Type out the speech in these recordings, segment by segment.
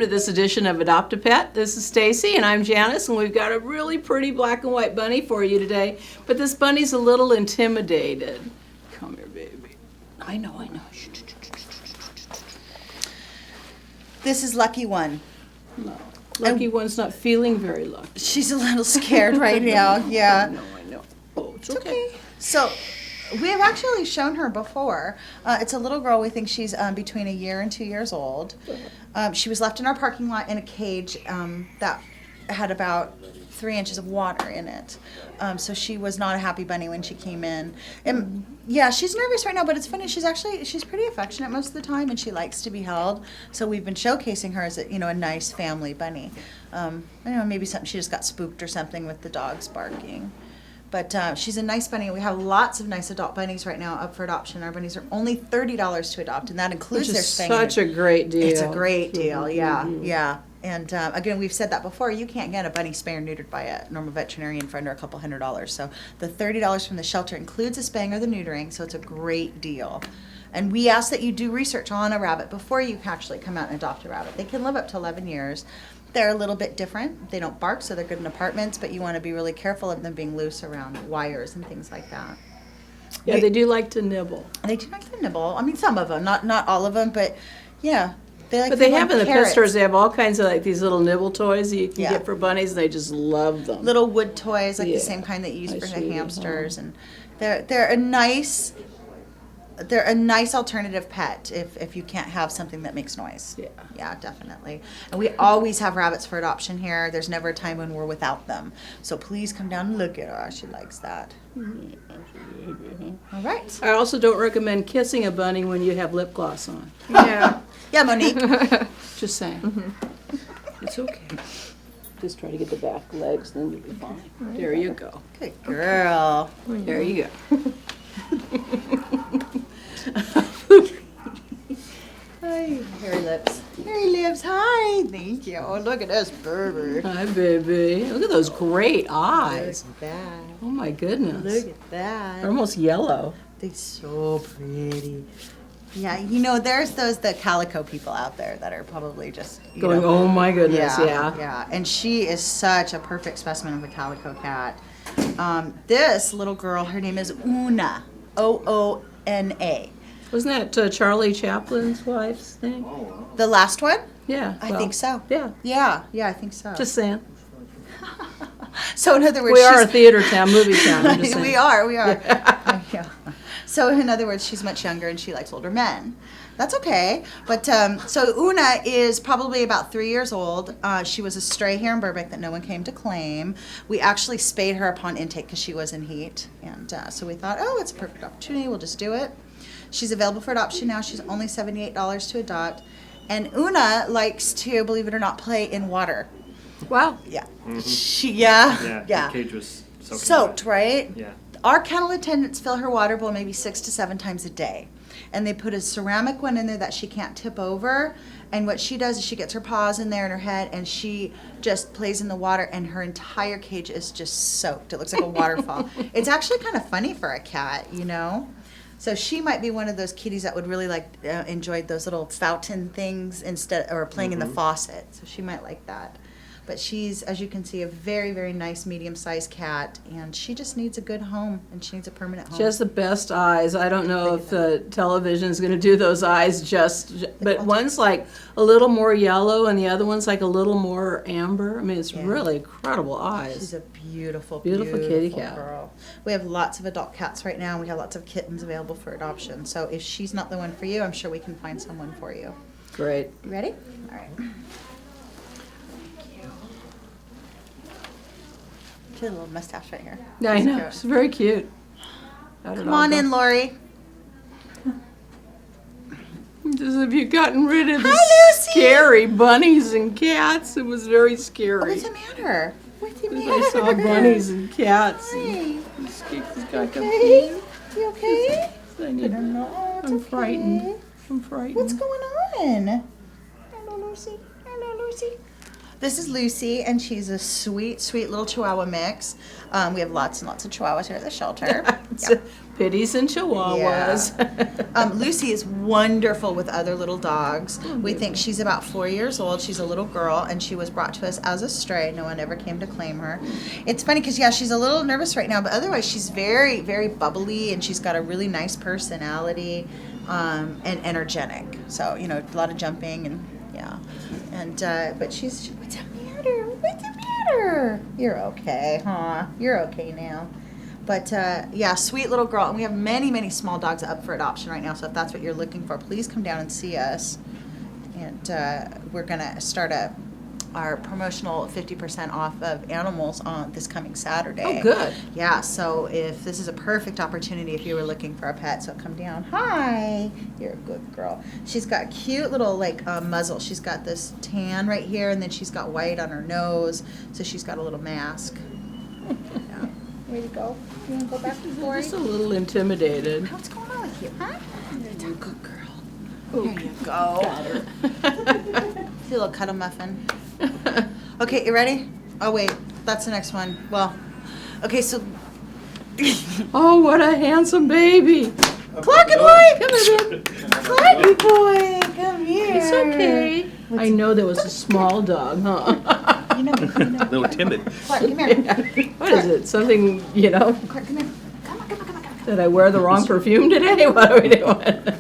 to this edition of Adopt a Pet. This is Stacy and I'm Janice, and we've got a really pretty black and white bunny for you today. But this bunny's a little intimidated. Come here, baby. I know. This is Lucky One. No. Lucky One's not feeling very lucky. She's a little scared right now. Yeah. I know. Oh, it's okay. So, we have actually shown her before. It's a little girl. We think she's between 1 year and 2 years old. She was left in our parking lot in a cage that had about 3 inches of water in it. So she was not a happy bunny when she came in. And yeah, she's nervous right now, but it's funny. She's pretty affectionate most of the time, and she likes to be held. So we've been showcasing her as a nice family bunny. I don't know, maybe something she just got spooked or something with the dogs barking. But she's a nice bunny. We have lots of nice adult bunnies right now up for adoption. Our bunnies are only $30 to adopt, and that includes their spaying. Such a great deal. It's a great deal, yeah. And again, we've said that before. You can't get a bunny spayed or neutered by a normal veterinarian for under a couple $100. So the $30 from the shelter includes the spaying or the neutering, so it's a great deal. And we ask that you do research on a rabbit before you actually come out and adopt a rabbit. They can live up to 11 years. They're a little bit different. They don't bark, so they're good in apartments, but you want to be really careful of them being loose around wires and things like that. Yeah, they do like to nibble. They do like to nibble. I mean, some of them, not all of them, but yeah. But they have in the pet stores, they have all kinds of like these little nibble toys that you can get for bunnies, and they just love them. Little wood toys, like the same kind that you use for the hamsters, and they're a nice alternative pet if you can't have something that makes noise. Yeah, definitely. And we always have rabbits for adoption here. There's never a time when we're without them. So please come down and look at her. She likes that. All right. I also don't recommend kissing a bunny when you have lip gloss on. Yeah, Monique. Just saying. It's okay. Just try to get the back legs, then you'll be fine. There you go. Good girl. There you go. Hi, hairy lips. Hairy lips, hi. Thank you. Oh, look at us, baby. Hi, baby. Look at those great eyes. Look at that. Oh, my goodness. Look at that. They're almost yellow. They're so pretty. Yeah, there's the calico people out there that are probably just going, oh my goodness, yeah. And she is such a perfect specimen of a calico cat. This little girl, her name is Oona, Oona. Wasn't that Charlie Chaplin's wife's thing? The last one? Yeah. I think so. Yeah. Yeah, I think so. Just saying. So in other words, we are a theater town, movie town. I'm just saying. We are. Yeah. So in other words, she's much younger and she likes older men. That's okay. But so Oona is probably about 3 years old. She was a stray here in Burbank that no one came to claim. We actually spayed her upon intake because she was in heat. And so we thought, it's a perfect opportunity. We'll just do it. She's available for adoption now. She's only $78 to adopt. And Oona likes to, believe it or not, play in water. Wow. Yeah. Mm-hmm. Yeah. The cage was soaked, right? Yeah. Our kennel attendants fill her water bowl maybe 6 to 7 times a day. And they put a ceramic one in there that she can't tip over. And what she does is she gets her paws in there and her head, and she just plays in the water, and her entire cage is just soaked. It looks like a waterfall. It's actually kind of funny for a cat, So she might be one of those kitties that would really enjoy those little fountain things or playing in the faucet. So she might like that. But she's, as you can see, a very, very nice medium-sized cat, and she just needs a good home, and she needs a permanent home. She has the best eyes. I don't know if the television is going to do those eyes but one's like a little more yellow, and the other one's like a little more amber. I mean, it's really incredible eyes. She's a beautiful kitty cat. Girl. We have lots of adult cats right now, and we have lots of kittens available for adoption. So if she's not the one for you, I'm sure we can find someone for you. Great. You ready? All right. She has a little mustache right here. Yeah, I know. It's very cute. Come on in, Lori. Just have you gotten rid of the scary bunnies and cats? It was very scary. What's the matter? I saw bunnies and cats. Hi. You You okay? I'm frightened. What's going on? Hello, Lucy. This is Lucy, and she's a sweet, sweet little Chihuahua mix. We have lots and lots of Chihuahuas here at the shelter. Yep. Pitties and Chihuahuas. Lucy is wonderful with other little dogs. We think she's about 4 years old. She's a little girl, and she was brought to us as a stray. No one ever came to claim her. It's funny because, she's a little nervous right now, but otherwise she's very, very bubbly, and she's got a really nice personality and energetic. So, a lot of jumping and, but she's, what's the matter? What's the matter? You're okay, huh? You're okay now. But, sweet little girl. And we have many, many small dogs up for adoption right now. So if that's what you're looking for, please come down and see us. And we're going to start our promotional 50% off of animals on this coming Saturday. Oh, good. Yeah, so if this is a perfect opportunity if you were looking for a pet, so come down. Hi, you're a good girl. She's got cute little muzzle. She's got this tan right here, and then she's got white on her nose, so she's got a little mask. Yeah. Way to go. You want to go back to Lori? Just a little intimidated. What's going on with you, huh? You're a good girl. Okay. There you go. Got her. See a little cuddle muffin. Okay, you ready? Oh, wait. That's the next one. Well, okay, so... Oh, what a handsome baby. Clarky boy! Come here, babe. Clarky boy! Come here. It's okay. I know there was a small dog, huh? You know me. You know A little timid. Clark, come here. What is it? Something, Clark, come here. Come on. did I wear the wrong perfume today? What are we doing? Hi.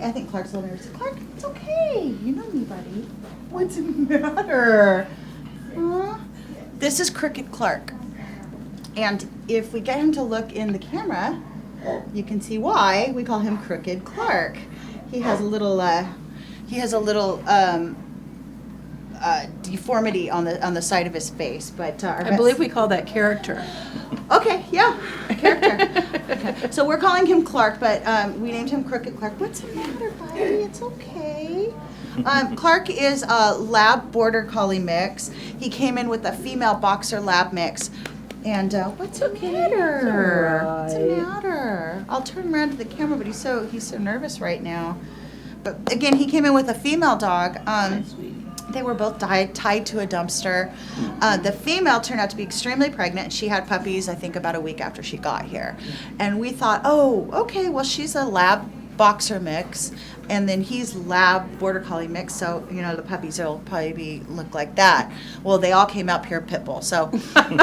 I think Clark's a little nervous. Clark, it's okay. You know me, buddy. What's the matter? Huh? This is Crooked Clark. And if we get him to look in the camera, you can see why we call him Crooked Clark. He has a little deformity on the side of his face, but I believe we call that character. Okay, yeah, character. Okay. So we're calling him Clark, but we named him Crooked Clark. What's the matter, buddy? It's okay. Clark is a lab border collie mix. He came in with a female boxer lab mix. And what's the matter? What's the matter? I'll turn around to the camera, but he's so nervous right now. But again, he came in with a female dog. They were both tied to a dumpster. The female turned out to be extremely pregnant. She had puppies, I think, about a week after she got here. And we thought, oh, okay, well, she's a lab boxer mix, and then he's lab border collie mix, so, the puppies will probably look like that. Well, they all came out pure pit bull. So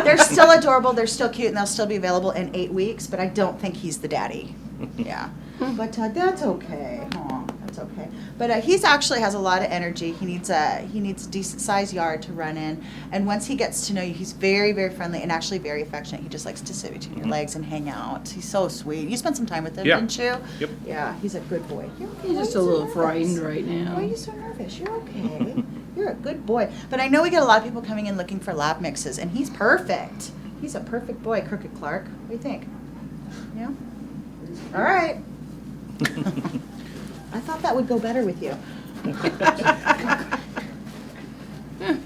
they're still adorable, they're still cute, and they'll still be available in 8 weeks, but I don't think he's the daddy. Yeah. But that's okay. Aw, that's okay. But he's actually has a lot of energy. He needs a decent sized yard to run in. And once he gets to know you, he's very, very friendly and actually very affectionate. He just likes to sit between your legs and hang out. He's so sweet. You spent some time with him, didn't you? Yep. Yeah, he's a good boy. You're okay. He's just a little frightened right Why are now. you so nervous? You're okay. You're a good boy. But I know we get a lot of people coming in looking for lab mixes, and he's perfect. He's a perfect boy, Crooked Clark. What do you think? Yeah? All right. I thought that would go better with you.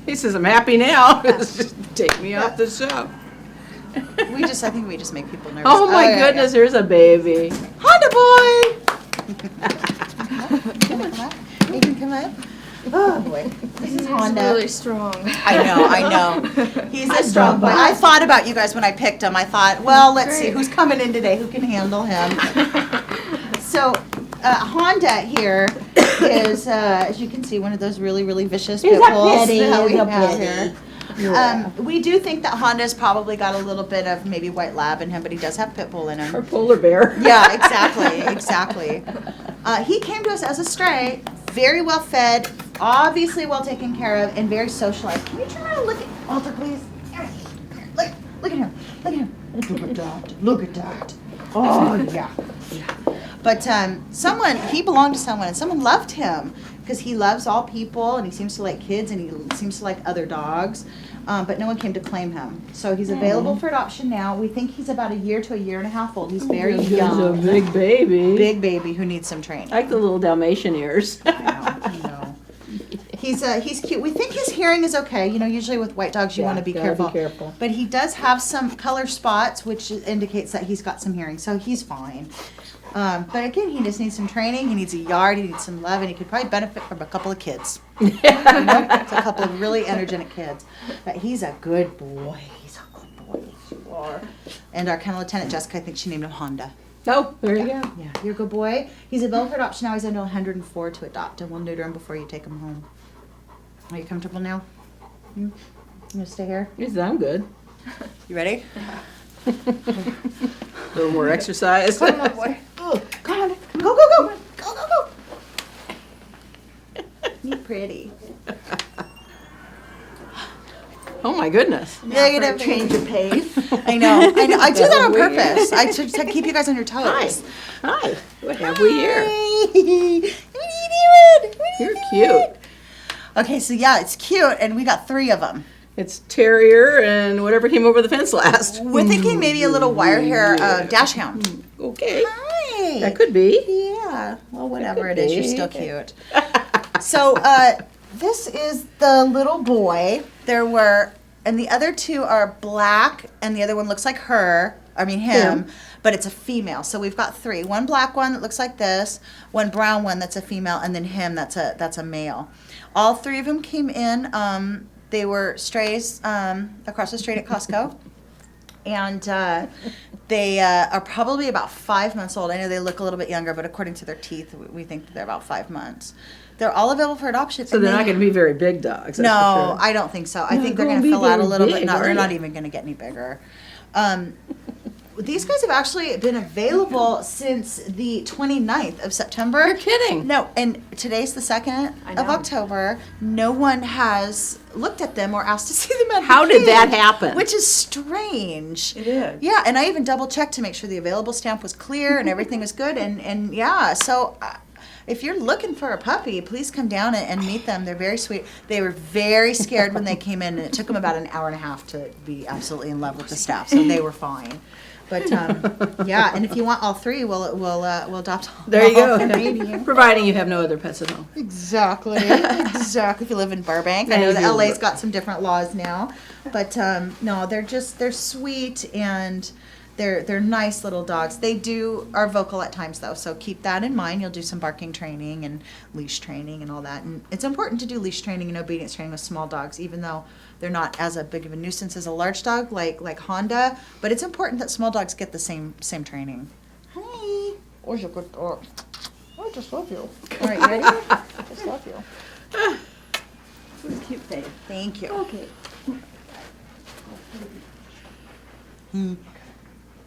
He says, I'm happy now. Just take me off the show. I think we just make people nervous. Oh my yeah, goodness, here's a baby. Honda boy! Come on. You can come up. Oh boy. This is Honda. He's really strong. I know. He's a strong boy. I thought about you guys when I picked him. I thought, well, let's see who's coming in today, who can handle him. So, Honda here is, as you can see, one of those really, really vicious pit bulls that we have here. We do think that Honda's probably got a little bit of maybe white lab in him, but he does have pit bull in him. Or polar bear. Yeah, exactly. He came to us as a stray, very well fed, obviously well taken care of, and very socialized. Can you turn around and look at Walter, please? Look at him. Look at that. Oh, yeah. But he belonged to someone, and someone loved him because he loves all people, and he seems to like kids, and he seems to like other dogs. But no one came to claim him. So he's available for adoption now. We think he's about a year to a year and a half old. He's very young. He's a big baby. Big baby who needs some training. I like the little Dalmatian ears. I know. He's cute. We think his hearing is okay. Usually with white dogs you want to be careful. But he does have some color spots, which indicates that he's got some hearing. So he's fine. But again, he just needs some training. He needs a yard. He needs some love, and he could probably benefit from a couple of kids. It's a couple of really energetic kids. But he's a good boy. He's a good boy. You are. And our kennel lieutenant, Jessica, I think she named him Honda. Oh, there you go. Yeah, you're a good boy. He's available for adoption now. He's under 104 to adopt, and we'll neuter him before you take him home. Are you comfortable now? You gonna stay here? Yes, I'm good. You ready? A little more exercise. Come on, boy. Oh, come on. Go, go, go. Go, go, go. You're pretty. Oh my goodness. Negative change of pace. I know. I do that on purpose. I just to keep you guys on your toes. Hi. What have we here? What are you doing? You're cute. Okay, so yeah, it's cute, and we got 3 of them. It's Terrier and whatever came over the fence last. We're thinking maybe a little wire hair dash hound. Okay. Hi. That could be. Yeah. Well, whatever it could is, you're be. still cute. So this is the little boy. There were, and the other 2 are black, and the other one looks like him. But it's a female. So we've got 3. One black one that looks like this, one brown one that's a female, and then him that's a male. All 3 of them came in. They were strays across the street at Costco. And they are probably about 5 months old. I know they look a little bit younger, but according to their teeth, we think that they're about 5 months. They're all available for adoption. So they're not going to be very big dogs. That's No, for sure. I don't think so. I No, think they're they're going to gonna fill out a be little very bit. No, big, they're not right? even going to get any bigger. These guys have actually been available since the 29th of September. You're kidding. No, and today's the 2nd of October. No one has looked at them or asked to see them at How the did that cage, happen? Which is strange. It is. Yeah, and I even double checked to make sure the available stamp was clear and everything was good. And yeah, so if you're looking for a puppy, please come down and meet them. They're very sweet. They were very scared when they came in, and it took them about an hour and a half to be absolutely in love with the staff. So they were fine. But yeah, and if you want all 3, we'll adopt all. There you all go. 3. Providing you have no other pets at home. Exactly. Exactly. If you live in Burbank, I know that LA's got some different laws now, but no, they're sweet and they're nice little dogs. They are vocal at times though, so keep that in mind. You'll do some barking training and leash training and all that, and it's important to do leash training and obedience training with small dogs, even though they're not as a big of a nuisance as a large dog like Honda. But it's important that small dogs get the same training. Hi. Oh, you're a good dog. I just love you. All right, you ready? I just love you. What a cute face. Thank you. Okay.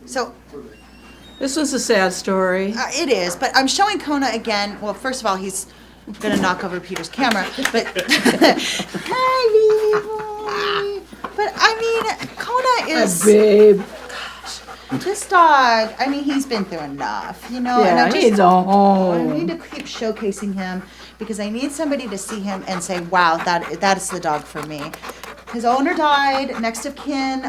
So This was a sad story. it is, but I'm showing Kona again. Well, first of all, he's gonna knock over Peter's camera, but hi, baby boy. But I mean, Kona is Babe. this dog. I mean, he's been through enough, you know. Yeah, and he needs a I home. need to keep showcasing him because I need somebody to see him and say, "Wow, that is the dog for me." His owner died. Next of kin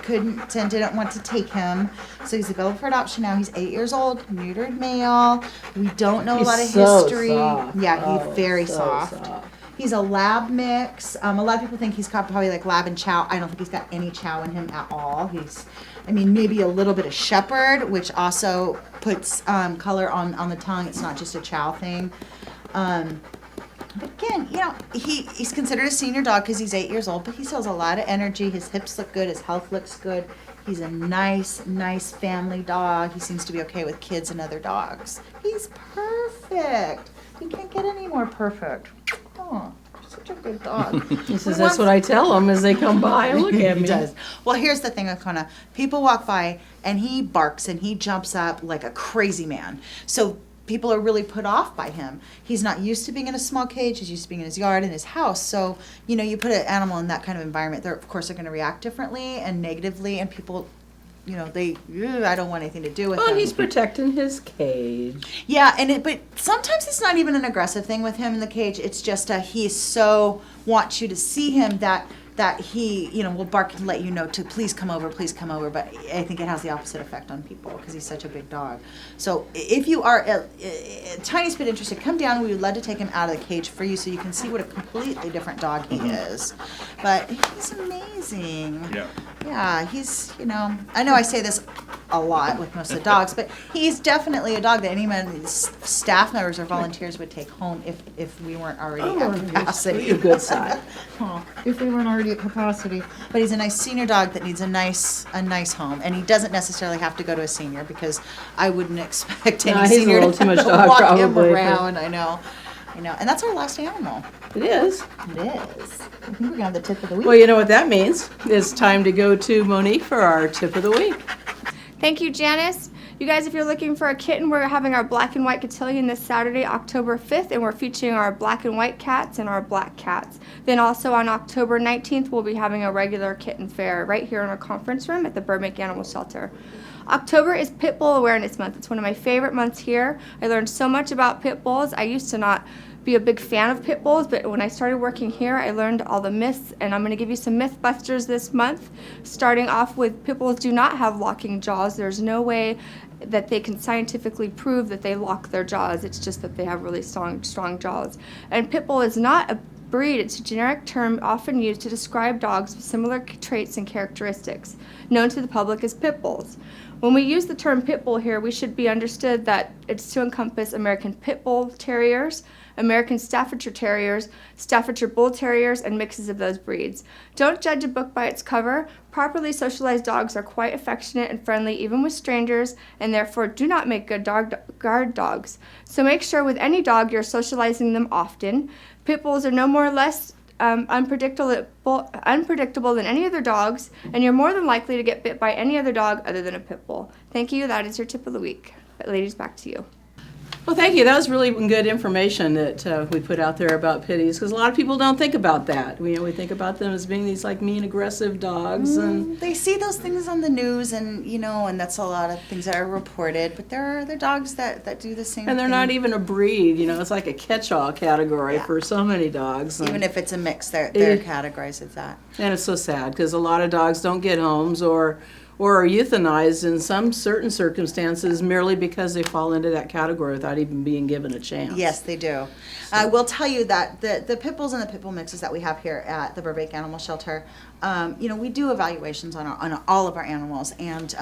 couldn't and didn't want to take him, so he's available for adoption now. He's 8 years old, neutered male. We don't know a lot of so history. soft. Yeah, he's very so soft. He's a lab mix. A lot of people think he's got probably like lab and chow. I don't think he's got any chow in him at all. Maybe a little bit of shepherd, which also puts color on the tongue. It's not just a chow thing. But again, you know, he's considered a senior dog because he's 8 years old, but he still has a lot of energy. His hips look good. His health looks good. He's a nice family dog. He seems to be okay with kids and other dogs. He's perfect. You can't get any more perfect. Oh, such a good dog. He says, that's what I tell them as they come by and look at me. He does. Well, here's the thing with Kona. People walk by and he barks and he jumps up like a crazy man. So people are really put off by him. He's not used to being in a small cage. He's used to being in his yard, in his house. So, you know, you put an animal in that kind of environment, they're, of course, they're going to react differently and negatively. And people, you know, I don't want anything to do with Well, him. he's protecting his cage. Yeah, but sometimes it's not even an aggressive thing with him in the cage. It's just he so wants you to see him that he, you know, will bark and let you know to please come over. But I think it has the opposite effect on people because he's such a big dog. So if you are a tiniest bit interested, come down. We would love to take him out of the cage for you so you can see what a completely different dog he is. But he's amazing. Yeah. Yeah, he's, you know, I know I say this a lot with most of the dogs, but he's definitely a dog that any staff members or volunteers would take home if we weren't already at capacity. You're a good side. Oh, if we weren't already at capacity. But he's a nice senior dog that needs a nice home, and he doesn't necessarily have to go to a senior because I wouldn't expect any He's a senior little to too much dog, walk him probably. around. I know, and that's our last animal. It is. It is. I think we're gonna have the tip of the week. Well, you know what that means. It's time to go to Monique for our tip of the week. Thank you, Janice. You guys, if you're looking for a kitten, we're having our black and white cotillion this Saturday, October 5th, and we're featuring our black and white cats and our black cats. Then also on October 19th, we'll be having a regular kitten fair right here in our conference room at the Burbank Animal Shelter. October is Pit Bull Awareness Month. It's one of my favorite months here. I learned so much about pit bulls. I used to not be a big fan of pit bulls, but when I started working here, I learned all the myths, and I'm going to give you some myth busters this month, starting off with pit bulls do not have locking jaws. There's no way that they can scientifically prove that they lock their jaws. It's just that they have really strong jaws. And pit bull is not a breed. It's a generic term often used to describe dogs with similar traits and characteristics, known to the public as pit bulls. When we use the term pit bull here, we should be understood that it's to encompass American Pit Bull Terriers, American Staffordshire Terriers, Staffordshire Bull Terriers, and mixes of those breeds. Don't judge a book by its cover. Properly socialized dogs are quite affectionate and friendly even with strangers, and therefore do not make good guard dogs. So make sure with any dog you're socializing them often. Pit bulls are no more or less unpredictable than any other dogs, and you're more than likely to get bit by any other dog other than a pit bull. Thank you. That is your tip of the week. But ladies, back to you. Well, thank you. That was really good information that we put out there about pitties, because a lot of people don't think about that. We think about them as being these like mean, aggressive dogs, and They see those things on the news, and and that's a lot of things that are reported. But there are other dogs that do the same. they're thing. not even a breed. It's like a catch-all category for so many dogs. Even if it's a mix, they're categorized as that. And it's so sad because a lot of dogs don't get homes or are euthanized in some certain circumstances merely because they fall into that category without even being given a chance. Yes, they do. I will tell you that the pit bulls and the pit bull mixes that we have here at the Burbank Animal Shelter, we do evaluations on all of our animals, and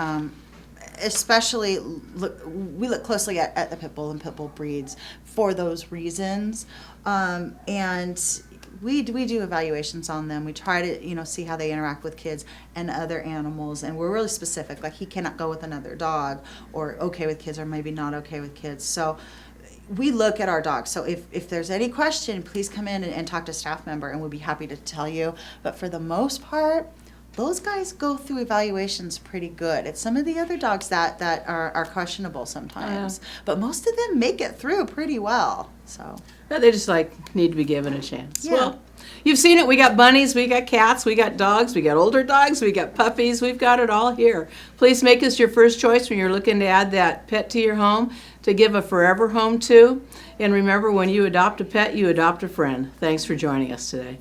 especially we look closely at the pit bull and pit bull breeds for those reasons, and we do evaluations on them. We try to see how they interact with kids and other animals, and we're really specific. Like, he cannot go with another dog, or okay with kids, or maybe not okay with kids. So we look at our dogs. So if there's any question, please come in and talk to a staff member, and we'll be happy to tell you. But for the most part, those guys go through evaluations pretty good. It's some of the other dogs that are questionable sometimes, but most of them make it through pretty well. So They just need to be given a chance. Yeah. Well, you've seen it. We got bunnies, we got cats, we got dogs, we got older dogs, we got puppies. We've got it all here. Please make us your first choice when you're looking to add that pet to your home, to give a forever home to. And remember, when you adopt a pet, you adopt a friend. Thanks for joining us today.